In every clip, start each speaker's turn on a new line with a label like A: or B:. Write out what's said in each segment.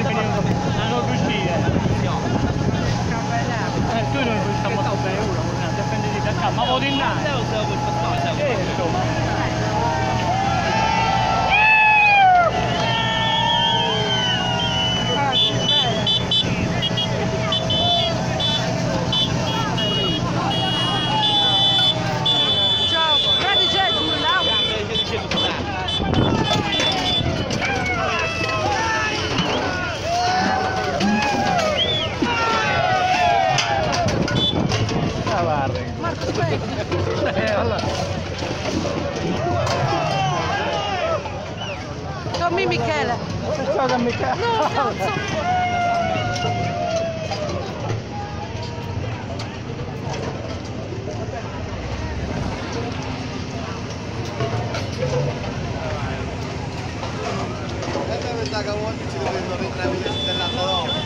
A: non riuscire. Tu non riusciamo a sapere uno, dipende da qua, ma vado in là.
B: Marco, aspetti!
A: Allora.
B: Dammi Michele!
A: Ciao da Michele!
B: No, cazzo!
C: Pensa che oggi ci devono rientrare dell'altro dopo.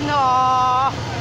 B: No!